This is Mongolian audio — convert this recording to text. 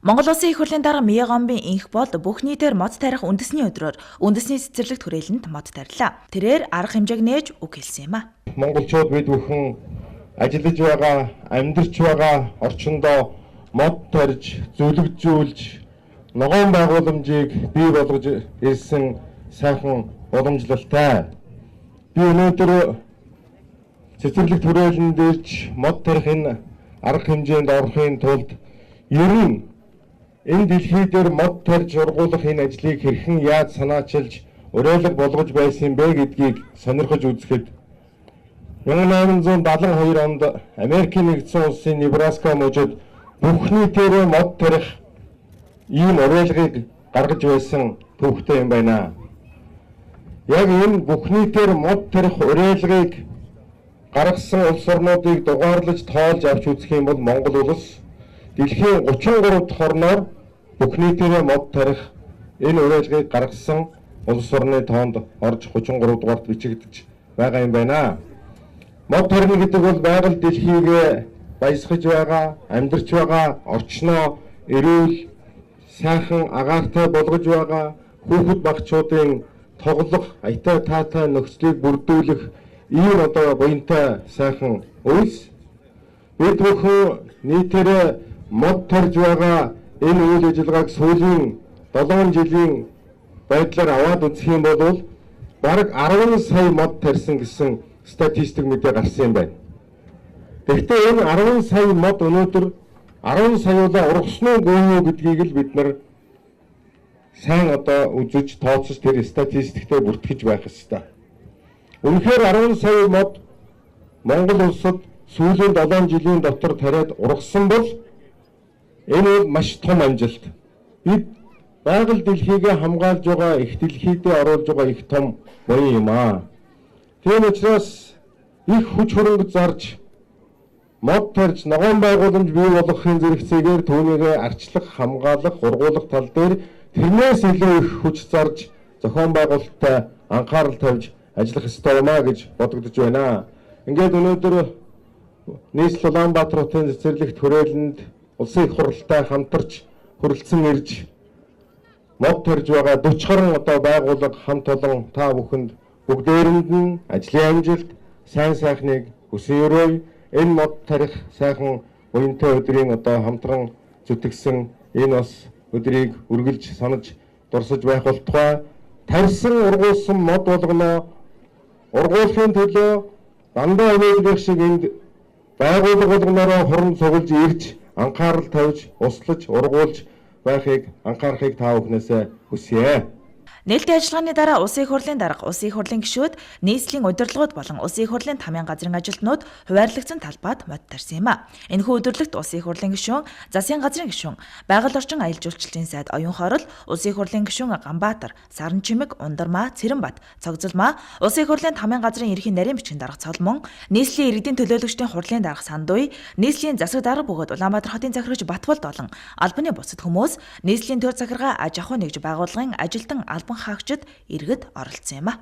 Монгол Улсын их хурлын дарга Мие Гомбын инх бол бүх нийтээр мод тарих үндэсний өдрөөр үндэсний цэцэрлэгт хүрээлэнд мод тарилаа. Тэрээр арга хэмжээг нээж үг хэлсэн юм а. Монголчууд бид бүхэн ажиллаж байгаа, амьдарч байгаа орчиндоо мод тарж, зөвлөгжүүлж, ногоон байгууламжийг бий болгож ирсэн сайхан уламжлалтай. Би өнөөдөр цэцэрлэгт хүрээлэнд ирж мод тарихын арга хэмжээнд орохын тулд ер нь энэ дэлхий дээр мод тарж ургуулах энэ ажлыг хэрхэн яаж санаачилж уриалга болгож байсан бэ гэдгийг сонирхож үзэхэд 1872 онд Америкийн нэгдсэн улсын Небраска мужид бүх нийтээр мод тарих ийм уриалгыг гаргаж байсан төвхтэй юм байна. Яг энэ бүх нийтээр мод тарих уриалгыг гаргасан улс орнуудыг дугаарлаж тоолж авч үзэх юм бол Монгол улс дэлхийн 33 дахь орноор бүх нийтээр мод тарих энэ уриалгыг гаргасан улс орны тоонд орж 33 дугаарт бичигдэж байгаа юм байна. Мод тарих гэдэг бол байгаль дэлхийг баясгаж байгаа, амьдарч байгаа орчноо эрүүл, сайхан агаартай болгож байгаа хүүхэд багчуудын тоглох, аятаа таатай нөхцөлийг бүрдүүлэх ийм буянтай сайхан үйлс. Бид бүхэн нийтээрээ мод тарж байгаа энэ үйл ажиллагааг сүүлийн 7 жилийн байдлаар аваад үзэх юм бол бараг 10 сая мод тарьсан гэсэн статистик мэдээ гарсан юм байна. Гэхдээ энэ 10 сая мод өнөөдөр 10 саяулаа ургасан уу гүй гэдгийг л бид нар сайн үзэж тооцож тэр статистиктэй бүртгэж байх ёстой. Үнэхээр 10 сая мод Монгол улсад сүүлийн 7 жилийн дотор тариад ургасан бол энэ бол маш том амжилт. Бид байгаль дэлхийг хамгаалж байгаа, их дэлхийдээ оруулж байгаа их том буян юм аа. Тийм учраас их хүч хөрөнгө зарж мод тарж ногоон байгууламж бий болгохын зэрэгцээгээр түүнийг арчлах, хамгаалах, ургуулах тал дээр тэрнээс илүү их хүч зарж зохион байгуулалттай анхаарал тавьж ажиллах ёстой юм а гэж бодогдож байна. Ингээд өнөөдөр нийслэл Улаанбаатар хотын цэцэрлэгт хүрээлэнд улсын их хурлтай хамтарч хүрэлцэн ирж мод тарж байгаа 40 гаруй байгууллага хамт олон та бүхэнд бүгдээрэнд нь ажлын амжилт, сайн сайхныг хүсэн өрөөе. Энэ мод тарих сайхан уянтай өдрийн хамтран зүтгэсэн энэ бас өдрийг үргэлж санаж дурсаж байх болтугай. Тарьсан ургуулсан мод болгоно ургуулахын төлөө дандаа өнөөлөх шиг энд байгууллага болгоноороо хорон цуглаж ирж анхаарал тавьж услаж ургуулж байхыг анхаарахыг та бүхнээсээ хүсье. Нээлттэй ажиллагааны дараа Улсын их хурлын дарга, Улсын их хурлын гишүүд, нийслэлийн удирдлагууд болон Улсын их хурлын тамийн газрын ажилтнууд хуваарлагдсан талбайд мод тарьсан юм а. Энэхүү өдөрлөгт Улсын их хурлын гишүүн, Засгийн газрын гишүүн, Байгаль орчин аялал жуулчлалын сайд Оюун Хорол, Улсын их хурлын гишүүн Ганбаатар, Саран Чимэг, Ундармаа, Цэранбат, Цогцолмаа, Улсын их хурлын тамийн газрын ерхий нарийн бичгийн дарга Цолмон, нийслэлийн иргэдийн төлөөлөгчдийн хурлын дарга Сандуй, нийслэлийн засаг дарга бөгөөд Улаанбаатар хотын захирагч Батболд болон албаны бусад хүмүүс нийслэлийн төр захиргаа аж ахуй нэгж байгууллагын ажилтан албан хаагчид иргэд оролцсон юм а.